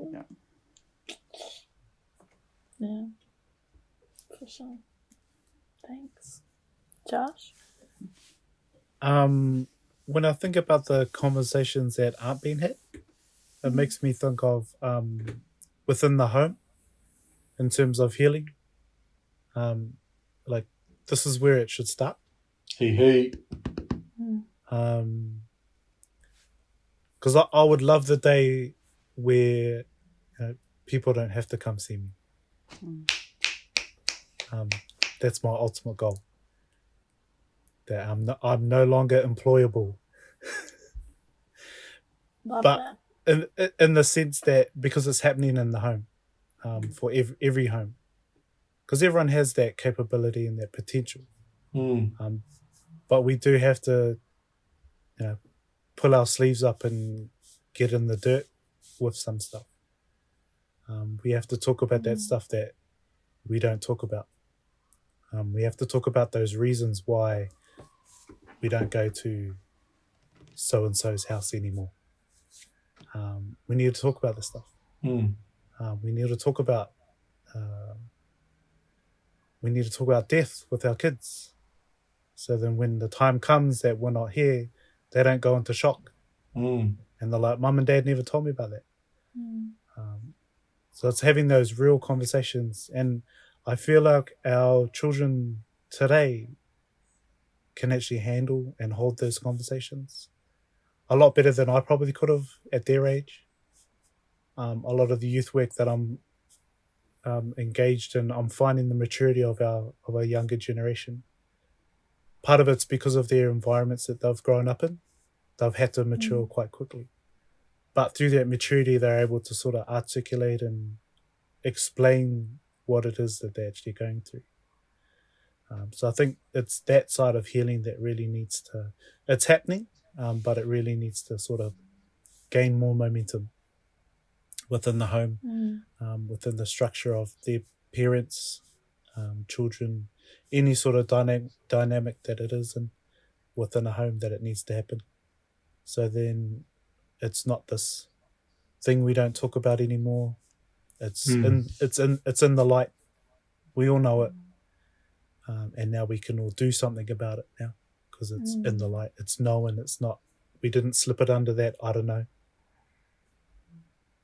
Yeah. For sure. Thanks. Josh? When I think about the conversations that aren't being had, it makes me think of within the home in terms of healing. Like, this is where it should start. Hey. Because I would love the day where people don't have to come see me. That's my ultimate goal. That I'm no longer employable. Love but that. in the sense that because it's happening in the home, for every home, because everyone has that capability and that potential. But we do have to, pull our sleeves up and get in the dirt with some stuff. We have to talk about that stuff that we don't talk about. We have to talk about those reasons why we don't go to so-and-so's house anymore. We need to talk about this stuff. We need to talk about death with our kids. So then when the time comes that we're not here, they don't go into shock. And they're like, Mum and Dad never told me about that. So it's having those real conversations. And I feel like our children today can actually handle and hold those conversations a lot better than I probably could have at their age. A lot of the youth work that I'm engaged in, I'm finding the maturity of our younger generation. Part of it's because of their environments that they've grown up in. They've had to mature quite quickly. But through that maturity, they're able to sort of articulate and explain what it is that they're actually going through. So I think it's that side of healing that really needs to... It's happening, but it really needs to sort of gain more momentum within the home, within the structure of their parents, children, any sort of dynamic that it is in within a home, that it needs to happen. So then it's not this thing we don't talk about anymore. It's in the light. We all know it. And now we can all do something about it now because it's in the light. It's known. It's not, we didn't slip it under that, I don't know.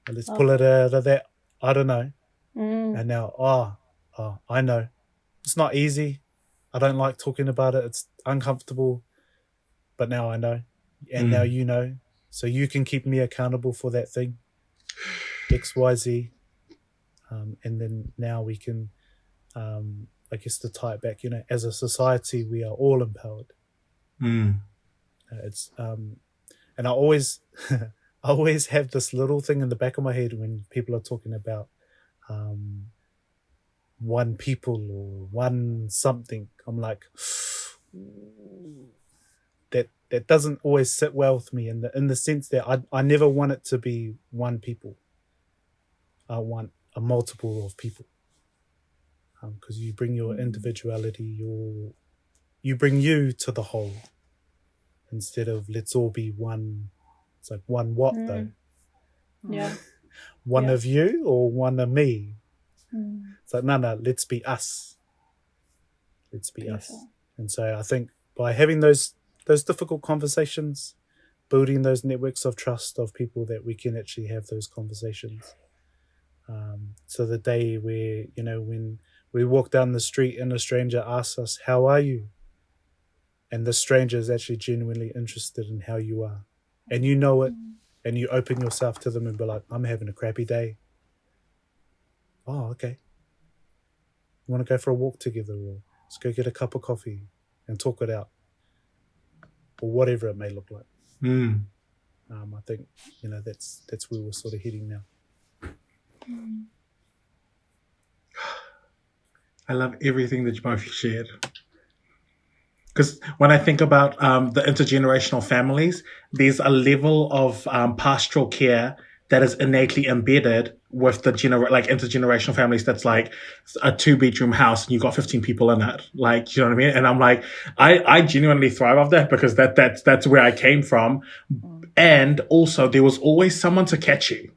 Let's pull it out of that, I don't know. And now, I know. It's not easy. I don't like talking about it. It's uncomfortable. But now I know. And now you know. So you can keep me accountable for that thing. X, Y, Z. And then now we can, I guess to tie it back, as a society, we are all empowered. It's and I always I always have this little thing in the back of my head when people are talking about one people or one something. I'm like, that doesn't always sit well with me in the sense that I never want it to be one people. I want a multiple of people. Because you bring your individuality, you bring you to the whole instead of let's all be one. It's like one what though? Yeah. One of you or one of me? It's like, no, let's be us. Let's be us. And so I think by having those difficult conversations, building those networks of trust of people that we can actually have those conversations. So the day where, when we walk down the street and a stranger asks us, how are you? and the stranger is actually genuinely interested in how you are, and you know it, and you open yourself to them and be like, I'm having a crappy day. Oh, okay. You want to go for a walk together, or let's go get a cup of coffee and talk it out, or whatever it may look like. I think, that's where we're sort of heading now. I love everything that you both shared. Because when I think about the intergenerational families, there's a level of pastoral care that is innately embedded with the intergenerational families. That's like a 2-bedroom house and you got 15 people in it. Like, you know what I mean? And I'm like, I genuinely thrive off that, because that's where I came from. And also there was always someone to catch you.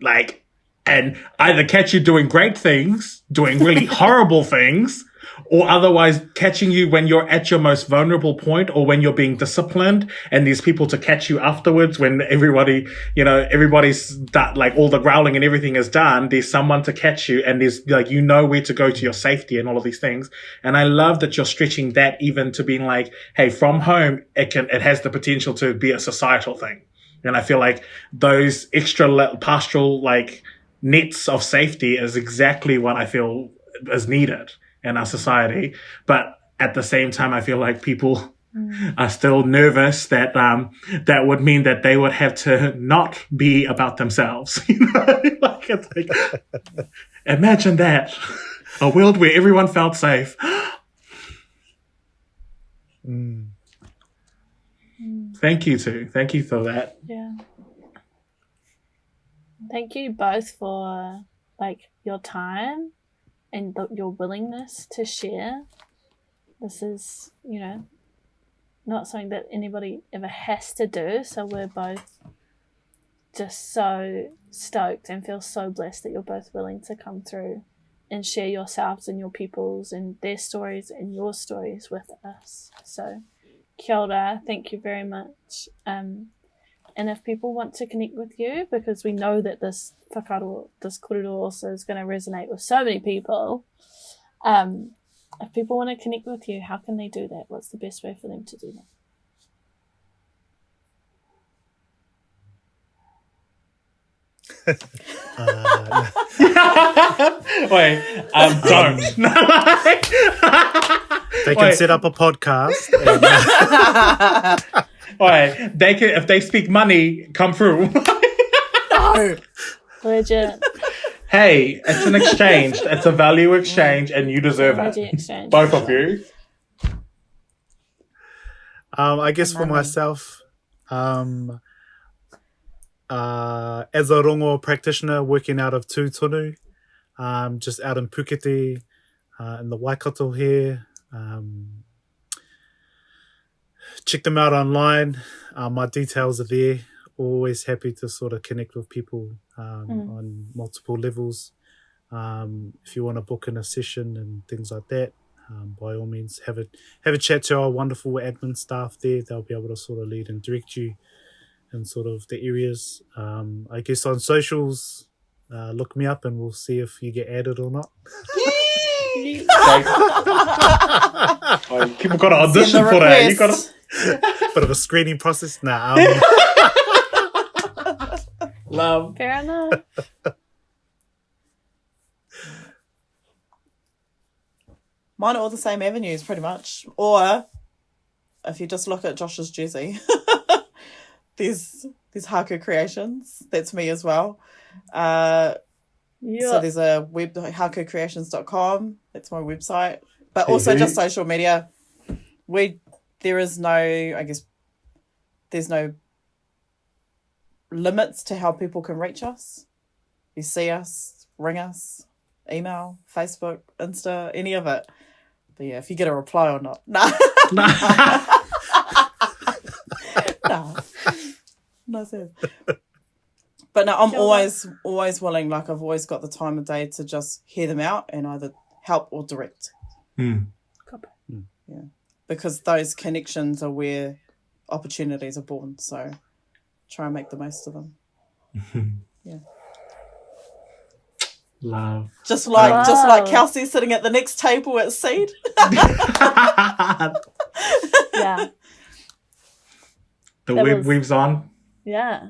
Like, and either catch you doing great things, doing really horrible things, or otherwise catching you when you're at your most vulnerable point, or when you're being disciplined, and there's people to catch you afterwards when everybody's done, like all the growling and everything is done. There's someone to catch you, and there's like, where to go to your safety and all of these things. And I love that you're stretching that even to being like, hey, from home, it has the potential to be a societal thing. And I feel like those extra pastoral like nets of safety is exactly what I feel is needed in our society. But at the same time, I feel like people are still nervous that that would mean that they would have to not be about themselves. Like, it's like, imagine that, a world where everyone felt safe. Thank you for that. Yeah. Thank you both for like your time and your willingness to share. This is, not something that anybody ever has to do. So we're both just so stoked and feel so blessed that you're both willing to come through and share yourselves and your peoples and their stories and your stories with us. So kia ora, thank you very much. And if people want to connect with you, because we know that this whakaaro, this kōrero also is going to resonate with so many people, if people want to connect with you, how can they do that? What's the best way for them to do that? Wait, don't. They can set up a podcast. Wait, they can, if they speak money, come through. No. Legit. Hey, it's an exchange. It's a value exchange, and you deserve it. Exchange. Both of you. I guess for myself, as a rongoā practitioner working out of Tūtonu, just out in Puketi, in the Waikato here. Check them out online. My details are there. Always happy to sort of connect with people on multiple levels. If you want to book in a session and things like that, by all means, have a chat to our wonderful admin staff there. They'll be able to sort of lead and direct you in sort of the areas. I guess on socials, look me up and we'll see if you get added or not. People got to audition for that. You got to. Bit of a screening process. Nah. Love. Fair enough. Mine are all the same avenues, pretty much. Or if you just look at Josh's jersey, there's Haku Creations. That's me as well. So there's a web, hakukreations.com. That's my website. But also just social media. There's no limits to how people can reach us. You see us, ring us, email, Facebook, Insta, any of it. But yeah, if you get a reply or not. Nah. Nah. No sense. But no, I'm always willing. Like, I've always got the time of day to just hear them out and either help or direct. Yeah. Because those connections are where opportunities are born. So try and make the most of them. Yeah. Love. Just like Kelsey sitting at the next table at Seed. Yeah. The That web was- weaves on. Yeah.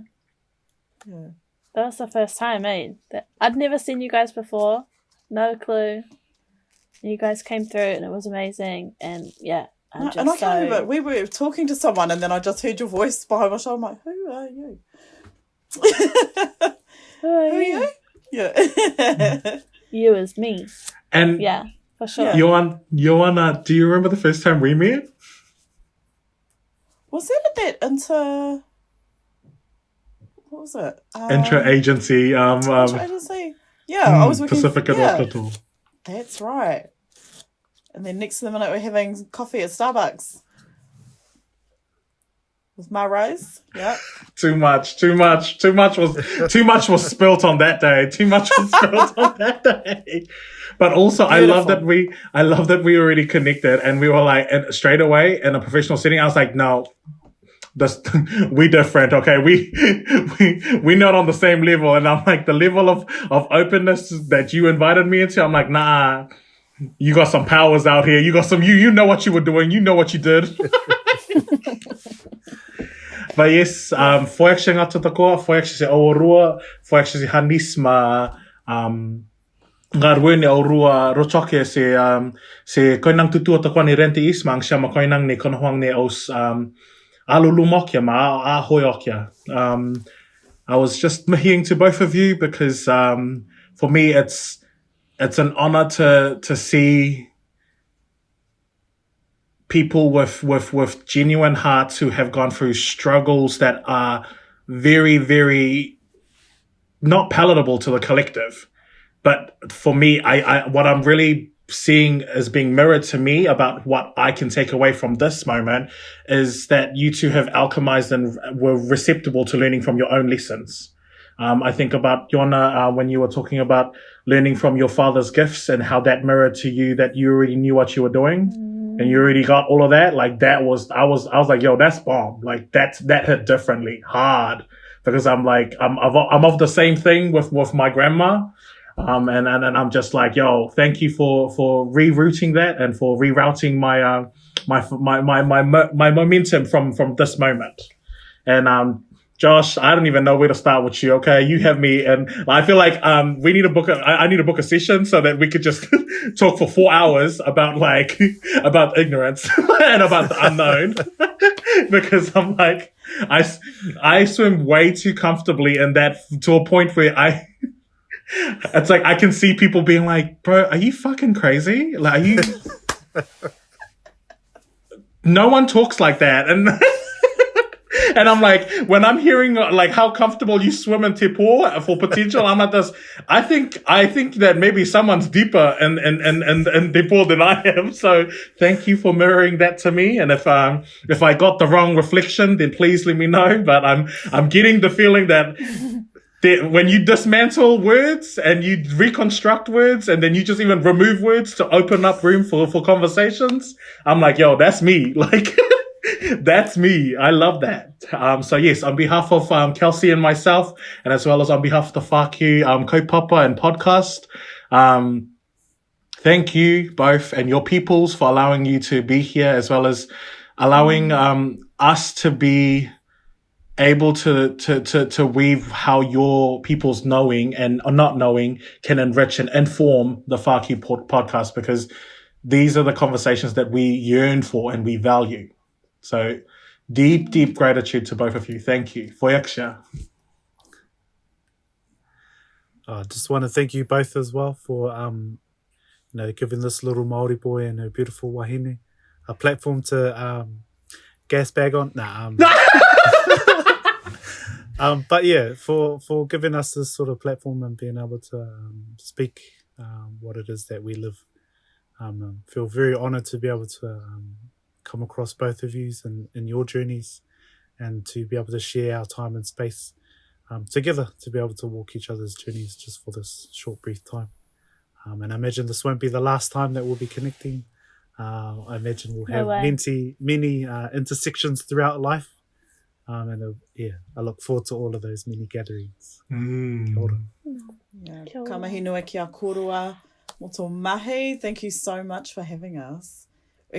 Yeah. That was the first time, I'd never seen you guys before. No clue. You guys came through and it was amazing. And yeah, I'm just And I so... can't remember. We were talking to someone and then I just heard your voice behind my shoulder. I'm like, who are you? Who are Who are you? you? Yeah. You is me. And Yeah, for sure. Yeah. Ioana, do you remember the first time we met? Was that into... What was it? Intra-agency. Intra-agency. Yeah, I was working... Pacific and yeah. Waikato. That's right. And then next to the minute we're having coffee at Starbucks. With my Rose. Yep. Too much was spilt on that day. Too much was spilt on that day. But also, I love that we already connected, and we were like, and straight away in a professional setting. I was like, no, we different, okay? We not on the same level. And I'm like, the level of openness that you invited me into, I'm like, nah, you got some powers out here. You got some, you know what you were doing. You know what you did. But yes, foi actually ngata takoa, foi actually se aurua, foi actually hanisma, ngarwene aurua rochoke se koinang tutua takoa ni rente ismang siya ma koinang ni konohuang ni os, alulumokia ma ahoyokia. I was just mahiing to both of you because, for me, it's an honor to see people with genuine hearts who have gone through struggles that are very, very not palatable to the collective. But for me, I what I'm really seeing as being mirrored to me about what I can take away from this moment is that you two have alchemized and were receptible to learning from your own lessons. I think about Ioana, when you were talking about learning from your father's gifts and how that mirrored to you, that you already knew what you were doing. And you already got all of that. Like that was, I was like, yo, that's bomb. Like that hit differently, hard, because I'm like, I'm of the same thing with my grandma. And I'm just like, yo, thank you for rerouting that and for rerouting my momentum from this moment. And, Josh, I don't even know where to start with you. Okay, you have me, and I feel like we need to book I need to book a session so that we could just talk for 4 hours about about ignorance and about the unknown, because I'm like I swim way too comfortably in that to a point where it's like I can see people being like, bro, are you fucking crazy? Like, are you? No one talks like that, and. And I'm like, when I'm hearing like how comfortable you swim in Te Po for potential, I'm like this. I think that maybe someone's deeper in Te Po than I am. So thank you for mirroring that to me. And if I got the wrong reflection, then please let me know. But I'm getting the feeling that when you dismantle words and you reconstruct words and then you just even remove words to open up room for conversations, I'm like, yo, that's me. Like. That's me. I love that. So yes, on behalf of Kelsey and myself, and as well as on behalf of the Whākī Kaupapa and podcast, thank you both and your peoples for allowing you to be here, as well as allowing us to be able to weave how your people's knowing and not knowing can enrich and inform the Whākī podcast, because these are the conversations that we yearn for and we value. So deep gratitude to both of you. Thank you. Foyaksha. I just want to thank you both as well for giving this little Māori boy and her beautiful wahine a platform to gas bag on. But yeah, for giving us this sort of platform and being able to speak what it is that we live. Feel very honoured to be able to come across both of you in your journeys, and to be able to share our time and space together, to be able to walk each other's journeys just for this short, brief time. And I imagine this won't be the last time that we'll be connecting. I imagine we'll have many intersections throughout life. And I look forward to all of those many gatherings. Kia ora. Yeah. Ka mihi nui ki a kōrero mo tō mahi. Thank you so much for having us.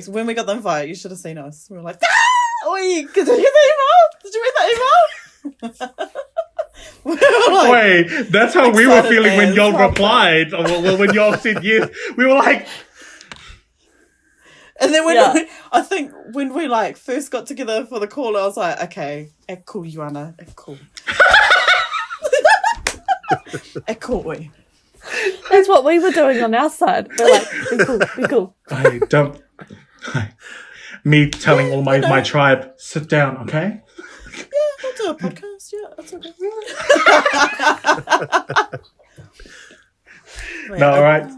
When we got the invite, you should have seen us. We were like, oi, did you get the email? Did you read that email? We were like, Wait, that's how we were excited feeling when as y'all fuck. replied. Or well, when y'all said yes. We were like, and then Yeah. I think when we like first got together for the call, I was like, okay, cool, Ioana, cool. Cool, oi. That's what we were doing on our side. We're like, be cool, be cool. I don't. Me telling all my tribe, sit down, okay? Yeah, we'll do a podcast. Yeah, that's okay. No, all right.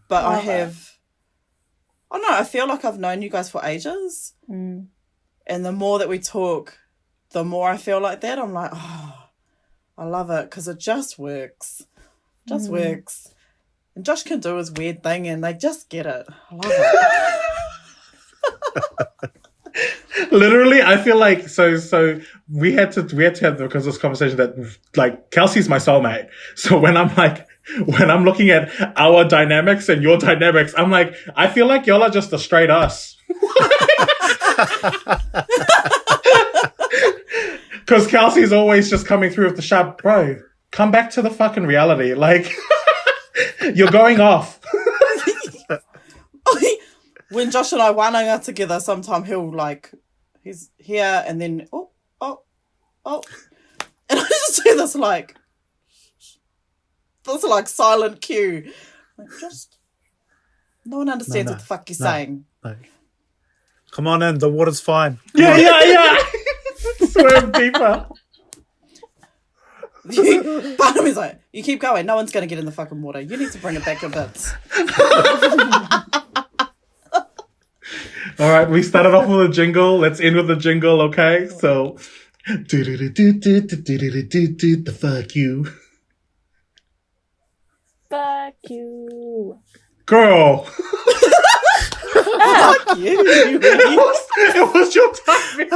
But I Love it. have. I don't know. I feel like I've known you guys for ages, and the more that we talk, the more I feel like that. I'm like, oh, I love it because it just works. Just works. And Josh can do his weird thing, and they just get it. I love it. Literally, I feel like so we had to have because of this conversation that like Kelsey's my soulmate. So when I'm looking at our dynamics and your dynamics, I'm like, I feel like y'all are just a straight us. Because Kelsey's always just coming through with the sharp, bro, come back to the fucking reality. Like, you're going off. When Josh and Ioana are together, sometime he'll like, he's here and then, oh. And I just do this like silent cue. Like, just, no one understands No, what the fuck you're no. saying. No. Come on in, the water's fine. Yeah. Swim deeper. Part of me's like, you keep going, no one's going to get in the fucking water. You need to bring it back a bit. All right, we started off with a jingle. Let's end with a jingle, okay? So, the fuck you. Fuck you. Girl. Fuck you. It was your timing.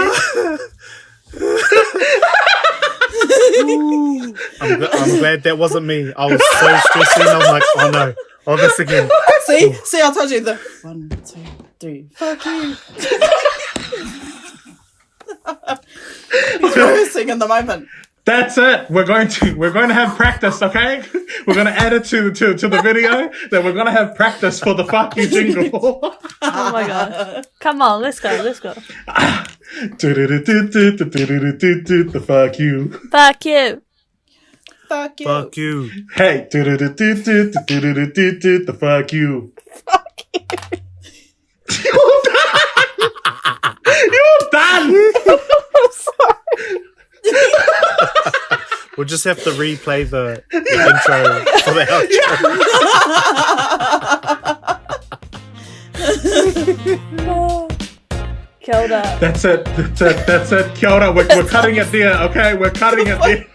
I'm glad that wasn't me. I was so stressing. I'm like, oh no, oh this again. See, I told you the 1, 2, 3. Fuck you. He's rehearsing in the moment. That's it. We're going to have practice, okay? We're going to add it to the video that we're going to have practice for the fuck you jingle. Oh my god. Come on, let's go. The fuck you. Fuck you. Fuck you. Fuck you. Hey, the fuck you. Fuck you. You're done. I'm sorry. We'll just have to replay the intro for the outro. Kia ora. That's it. Kia ora. We're cutting it there, okay? We're cutting it there.